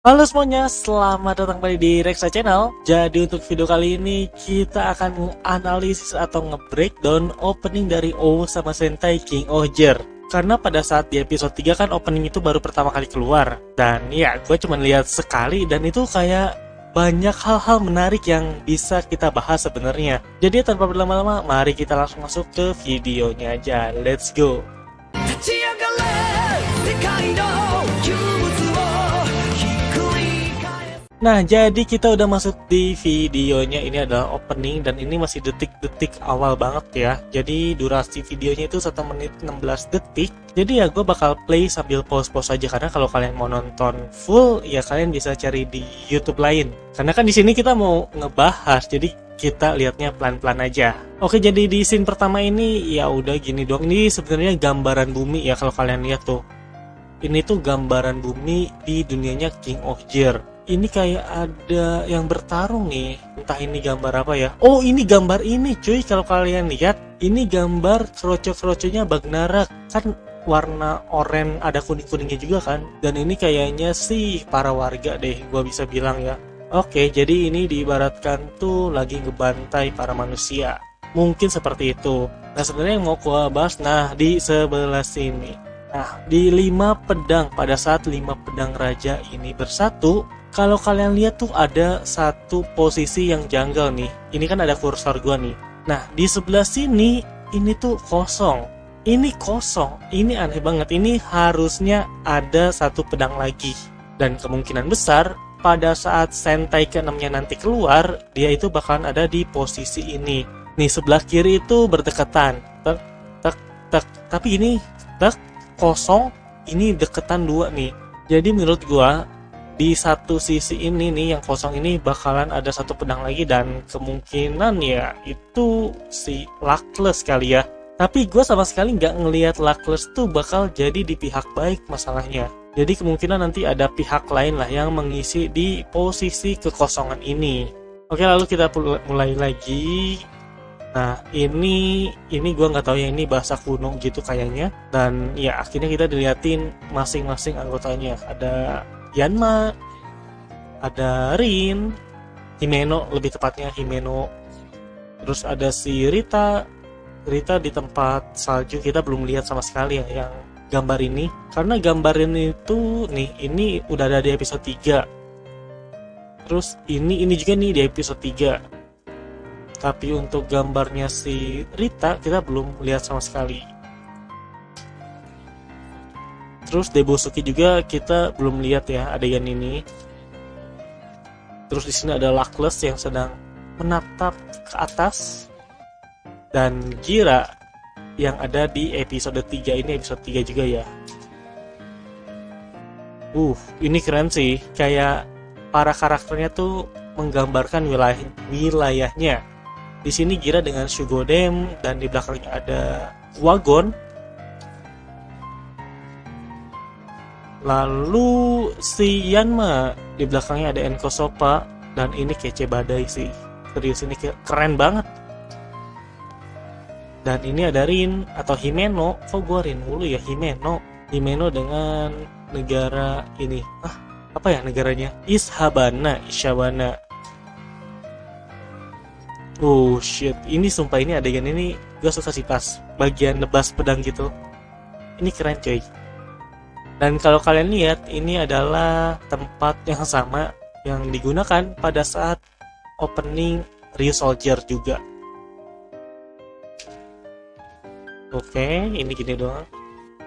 Halo semuanya, selamat datang kembali di Rexa Channel. Jadi untuk video kali ini kita akan menganalisis atau nge-breakdown opening dari OO sama Sentai King Ohger. Karena pada saat di episode 3 kan opening itu baru pertama kali keluar. Dan ya gue cuma lihat sekali dan itu kayak banyak hal-hal menarik yang bisa kita bahas sebenarnya. Jadi tanpa berlama-lama, mari kita langsung masuk ke videonya aja. Let's go. Nah, jadi kita udah masuk di videonya. Ini adalah opening dan ini masih detik-detik awal banget ya. Jadi durasi videonya itu 1 menit 16 detik. Jadi ya gue bakal play sambil pause-pause aja, karena kalau kalian mau nonton full ya kalian bisa cari di YouTube lain. Karena kan di sini kita mau ngebahas, jadi kita lihatnya pelan-pelan aja. Oke, jadi di scene pertama ini ya udah gini dong. Ini sebenarnya gambaran bumi ya, kalau kalian lihat tuh. Ini tuh gambaran bumi di dunianya King Ohger. Ini kayak ada yang bertarung nih. Entah ini gambar apa ya. Oh, ini gambar ini cuy. Kalau kalian lihat, ini gambar kroco-kroconya Bagnarak. Kan warna oranye, ada kuning-kuningnya juga kan. Dan ini kayaknya sih para warga deh, gua bisa bilang ya. Oke, jadi ini diibaratkan tuh lagi ngebantai para manusia. Mungkin seperti itu. Nah, sebenarnya yang mau gua bahas, nah di sebelah sini. Nah, di 5 pedang, pada saat 5 pedang raja ini bersatu, kalau kalian lihat tuh ada satu posisi yang janggal nih. Ini kan ada kursor gua nih. Nah, di sebelah sini ini tuh kosong. Ini kosong. Ini aneh banget. Ini harusnya ada satu pedang lagi. Dan kemungkinan besar pada saat Sentai ke-6-nya nanti keluar, dia itu bakalan ada di posisi ini. Nih, sebelah kiri itu berdekatan. Tek, tek, tek. Tapi ini tek, kosong. Ini deketan dua nih. Jadi menurut gua, di satu sisi ini nih yang kosong ini bakalan ada satu pedang lagi, dan kemungkinan ya itu si Luckless kali ya. Tapi gue sama sekali nggak ngelihat Luckless tuh bakal jadi di pihak baik masalahnya. Jadi kemungkinan nanti ada pihak lain lah yang mengisi di posisi kekosongan ini. Oke, lalu kita mulai lagi. Nah, ini gue nggak tahu ya, ini bahasa kuno gitu kayaknya. Dan ya akhirnya kita diliatin masing-masing anggotanya. Ada Yanma, ada Rin, Himeno, lebih tepatnya Himeno. Terus ada si Rita di tempat salju. Kita belum lihat sama sekali ya yang gambar ini, karena gambar ini tuh nih, ini udah ada di episode 3. Terus ini juga nih di episode 3. Tapi untuk gambarnya si Rita kita belum lihat sama sekali. Terus Debosuki juga kita belum lihat ya adegan ini. Terus di sini ada Luckless yang sedang menatap ke atas, dan Gira yang ada di episode 3 ini, episode 3 juga ya. Ini keren sih. Kayak para karakternya tuh menggambarkan wilayahnya. Di sini Gira dengan Shugodem, dan di belakangnya ada Wagon. Lalu si Yanma, di belakangnya ada Enko Sopa, dan ini kece badai sih. Serius, ini keren banget. Dan ini ada Rin atau Himeno. Kok gua Rin mulu ya? Himeno dengan negara ini. Apa ya negaranya? Ishabana. Oh shit, ini sumpah, ini adegan ini gue suka sih pas bagian nebas pedang gitu. Ini keren coy. Dan kalau kalian lihat, ini adalah tempat yang sama yang digunakan pada saat opening Ryusoulger juga. Oke, ini gini doang.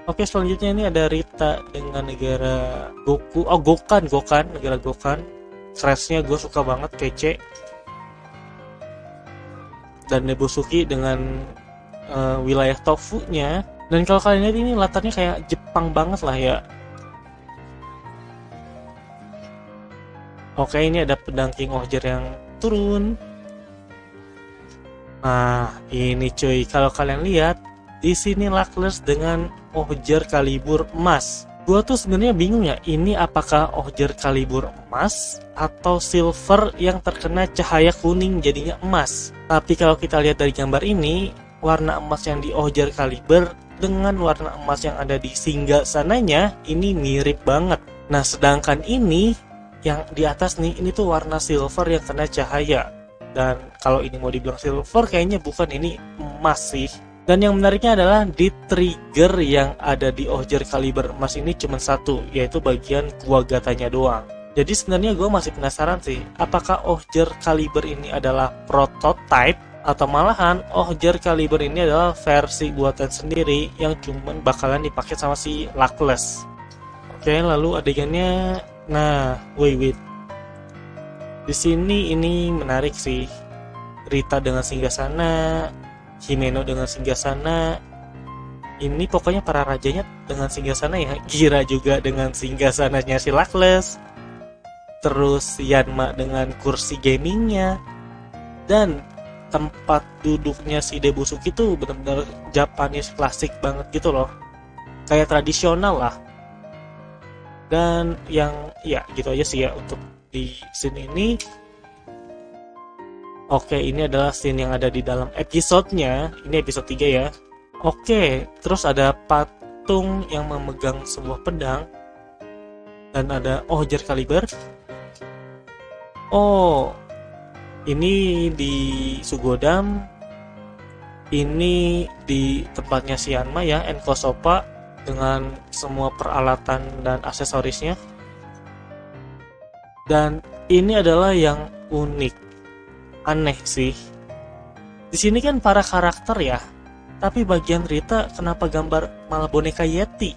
Oke, selanjutnya ini ada Rita dengan negara Goku. Oh, Gokan, negara Gokan. Crashnya gue suka banget, kece. Dan Debosuki dengan wilayah Tofu-nya. Dan kalau kalian lihat, ini latarnya kayak Jepang banget lah ya. Oke, ini ada pedang King Ohger yang turun. Nah, ini cuy, kalau kalian lihat, di sini Luckless dengan Ohger Kalibur emas. Gua tuh sebenarnya bingung ya, ini apakah Ohger Kalibur emas atau silver yang terkena cahaya kuning jadinya emas. Tapi kalau kita lihat dari gambar ini, warna emas yang di Ohger Kalibur dengan warna emas yang ada di Singgasananya ini mirip banget. Nah, sedangkan ini yang di atas nih, ini tuh warna silver yang kena cahaya. Dan kalau ini mau dibilang silver, kayaknya bukan, ini emas sih. Dan yang menariknya adalah di trigger yang ada di Ohjer kaliber emas ini cuma satu, yaitu bagian Kuwagatanya doang. Jadi sebenarnya gue masih penasaran sih, apakah Ohjer kaliber ini adalah prototype atau malahan Ohjer kaliber ini adalah versi buatan sendiri yang cuman bakalan dipakai sama si Luckless. Oke, lalu adegannya, nah, wait. Di sini ini menarik sih. Rita dengan singgasana, Himeno dengan singgasana. Ini pokoknya para rajanya dengan singgasana ya. Gira juga dengan singgasananya si Luckless. Terus Yanma dengan kursi gamingnya. Dan tempat duduknya si Debusuki tuh benar-benar Japanese klasik banget gitu loh. Kayak tradisional lah. Dan yang ya gitu aja sih ya untuk di scene ini. Oke, ini adalah scene yang ada di dalam episodenya. Ini episode 3 ya. Oke, terus ada patung yang memegang sebuah pedang. Dan ada Ohjer kaliber. Oh, ini di Sugodam. Ini di tempatnya si Yanma ya, Enko Sopa, dengan semua peralatan dan aksesorisnya. Dan ini adalah yang unik, aneh sih. Di sini kan para karakter ya, tapi bagian Rita kenapa gambar malah boneka Yeti?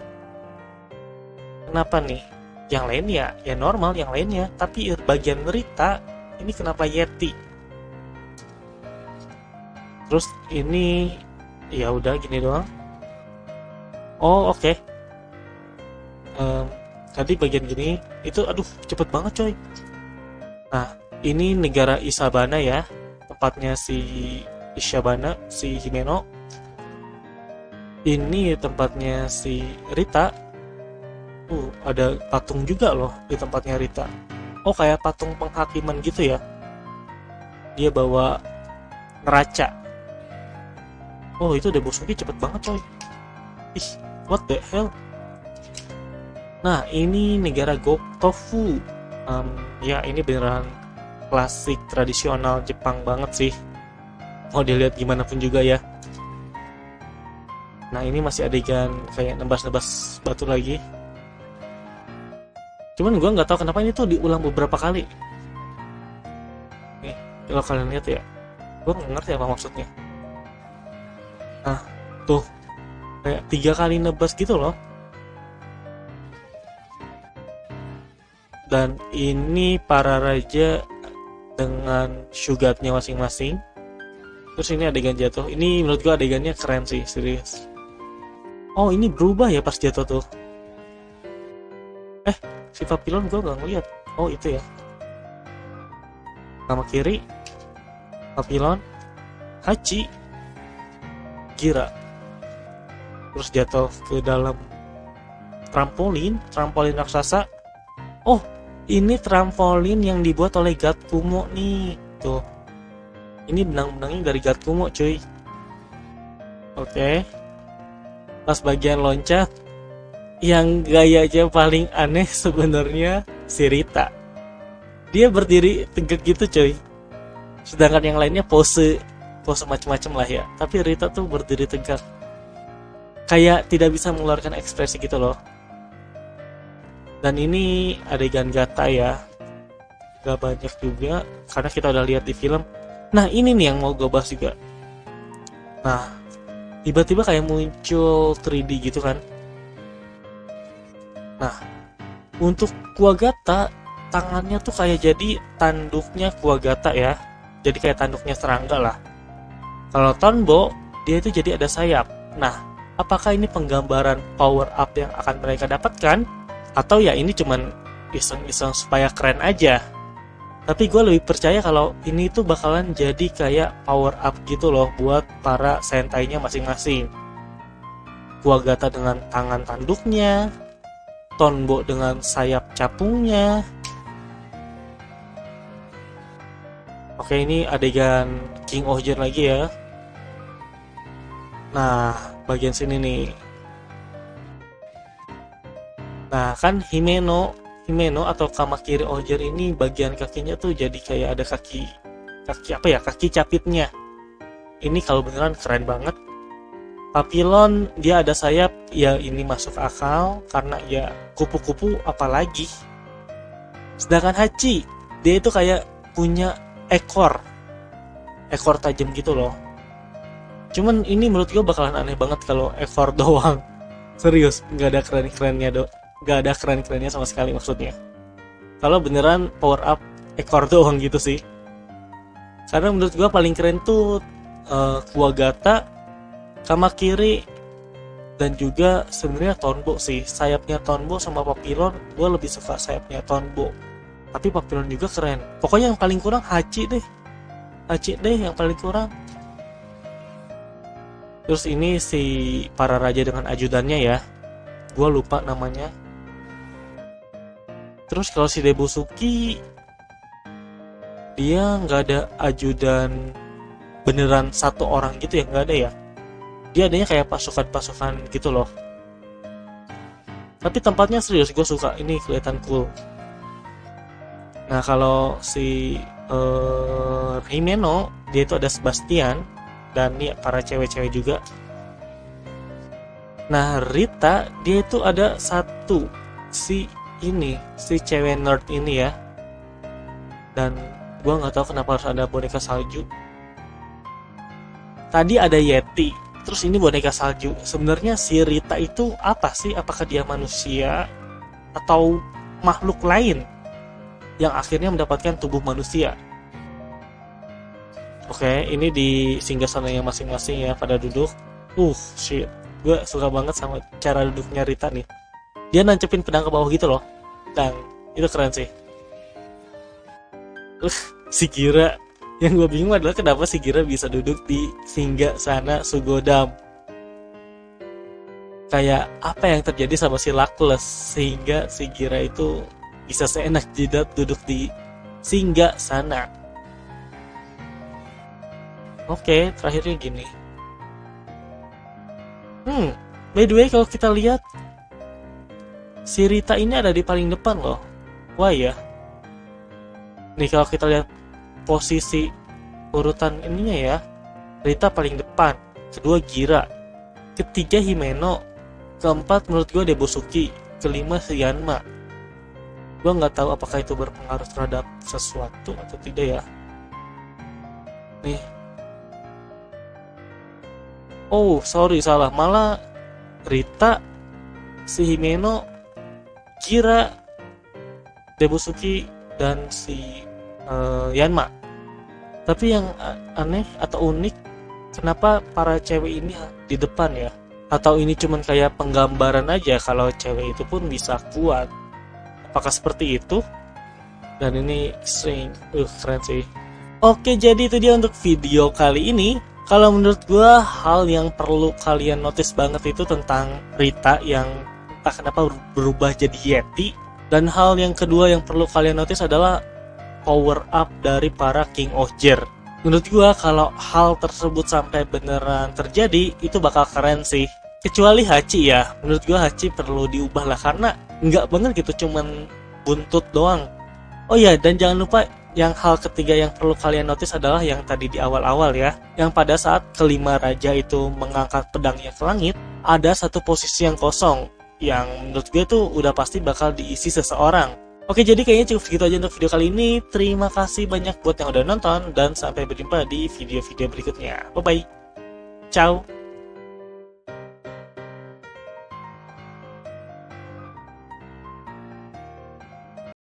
Kenapa nih? Yang lain ya normal yang lainnya, tapi bagian Rita ini kenapa Yeti? Terus ini ya udah gini doang. Oh oke. Tadi bagian gini itu aduh cepet banget coy. Nah ini negara Isabana ya, tempatnya si Isabana, si Himeno. Ini tempatnya si Rita. Ada patung juga loh di tempatnya Rita. Oh kayak patung penghakiman gitu ya. Dia bawa neraca. Oh itu Debusuki cepet banget coy. Ih, what the hell? Nah, ini negara Goktofu. Ya, ini beneran klasik tradisional Jepang banget sih. Mau dilihat gimana pun juga ya. Nah, ini masih adegan kayak nebas-nebas batu lagi. Cuman gue nggak tahu kenapa ini tuh diulang beberapa kali. Nih, kalau kalian lihat ya, gue nggak ngerti apa maksudnya. Nah, tuh kayak 3 kali nebas gitu loh. Dan ini para raja dengan Shugatnya masing-masing. Terus ini adegan jatuh. Ini menurut gua adegannya keren sih, serius. Oh ini berubah ya pas jatuh tuh. Si papilon gua gak ngeliat. Oh itu ya. Sama kiri papilon, Hachi, Gira. Terus jatuh ke dalam trampolin raksasa. Oh, ini trampolin yang dibuat oleh Gatkumo nih. Tuh. Ini benang-benangnya dari Gatkumo, cuy. Oke. Pas bagian loncat, yang gayanya paling aneh sebenarnya si Rita. Dia berdiri tegak gitu, cuy. Sedangkan yang lainnya pose macam-macam lah ya. Tapi Rita tuh berdiri tegak. Kayak tidak bisa mengeluarkan ekspresi gitu loh. Dan ini adegan gata ya, gak banyak juga karena kita udah lihat di film. Nah ini nih yang mau gue bahas juga. Nah tiba-tiba kayak muncul 3D gitu kan. Nah untuk Kuwagata, tangannya tuh kayak jadi tanduknya Kuwagata ya. Jadi kayak tanduknya serangga lah. Kalau Tonbo, dia itu jadi ada sayap. Nah apakah ini penggambaran power up yang akan mereka dapatkan? Atau ya ini cuman iseng-iseng supaya keren aja. Tapi gue lebih percaya kalau ini tuh bakalan jadi kayak power up gitu loh buat para Sentai-nya masing-masing. Kuwagata dengan tangan tanduknya, Tonbo dengan sayap capungnya. Oke ini adegan King Ohjer lagi ya. Nah bagian sini nih. Nah kan Himeno Himeno atau Kamakiri Oger ini bagian kakinya tuh jadi kayak ada kaki apa ya, kaki capitnya. Ini kalau beneran keren banget. Papillon dia ada sayap, ya ini masuk akal karena ya kupu-kupu apalagi. Sedangkan Hachi dia itu kayak punya ekor tajam gitu loh. Cuman ini menurut gue bakalan aneh banget kalau ekor doang. Serius, nggak ada keren-kerennya nggak ada keren-kerennya sama sekali maksudnya. Kalau beneran power up ekor doang gitu sih. Karena menurut gue paling keren tuh Kuwagata, Kamakiri, dan juga sebenarnya Tonbo sih. Sayapnya Tonbo sama Papillon, gue lebih suka sayapnya Tonbo. Tapi Papillon juga keren. Pokoknya yang paling kurang Hachi deh yang paling kurang. Terus ini si para raja dengan ajudannya ya, gue lupa namanya. Terus kalau si Debusuki, dia nggak ada ajudan beneran satu orang gitu ya, nggak ada ya. Dia adanya kayak pasukan-pasukan gitu loh. Tapi tempatnya serius, gue suka. Ini kelihatan cool. Nah kalau si Himeno, dia itu ada Sebastian, dan nih para cewek-cewek juga. Nah Rita, dia itu ada satu, si cewek nerd ini ya. Dan gue nggak tahu kenapa harus ada boneka salju. Tadi ada Yeti, terus ini boneka salju. Sebenarnya si Rita itu apa sih? Apakah dia manusia atau makhluk lain yang akhirnya mendapatkan tubuh manusia? Oke, ini di singgasananya masing-masing ya, pada duduk. Shit. Gue suka banget sama cara duduknya Rita nih. Dia nancepin pedang ke bawah gitu loh. Dan itu keren sih. Si Gira. Yang gue bingung adalah kenapa si Gira bisa duduk di singgasana Sugodam. Kayak apa yang terjadi sama si Luckless sehingga si Gira itu bisa seenak jidat duduk di singgasana. Oke, terakhirnya gini. By the way, kalau kita lihat si Rita ini ada di paling depan loh. Wah ya. Nih kalau kita lihat posisi urutan ininya ya, Rita paling depan, kedua Gira, ketiga Himeno, keempat menurut gue Debusuki, kelima si Yanma. Gue nggak tahu apakah itu berpengaruh terhadap sesuatu atau tidak ya. Nih. Sorry salah, malah Rita, si Himeno, Gira, Debusuki, dan si Yanma. Tapi yang aneh atau unik, kenapa para cewek ini di depan ya? Atau ini cuman kayak penggambaran aja kalau cewek itu pun bisa kuat? Apakah seperti itu? Dan ini keren sih. Oke, jadi itu dia untuk video kali ini. Kalau menurut gue, hal yang perlu kalian notice banget itu tentang Rita yang entah kenapa berubah jadi Yeti. Dan hal yang kedua yang perlu kalian notice adalah power up dari para King Oger. Menurut gua kalau hal tersebut sampai beneran terjadi, itu bakal keren sih. Kecuali Hachi ya, menurut gua Hachi perlu diubah lah, karena nggak bener gitu cuman buntut doang. Oh iya, dan jangan lupa yang hal ketiga yang perlu kalian notice adalah yang tadi di awal-awal ya, yang pada saat kelima raja itu mengangkat pedangnya ke langit, ada satu posisi yang kosong yang menurut gue tuh udah pasti bakal diisi seseorang. Oke, jadi kayaknya cukup segitu aja untuk video kali ini. Terima kasih banyak buat yang udah nonton, dan sampai berjumpa di video-video berikutnya. Bye-bye. Ciao.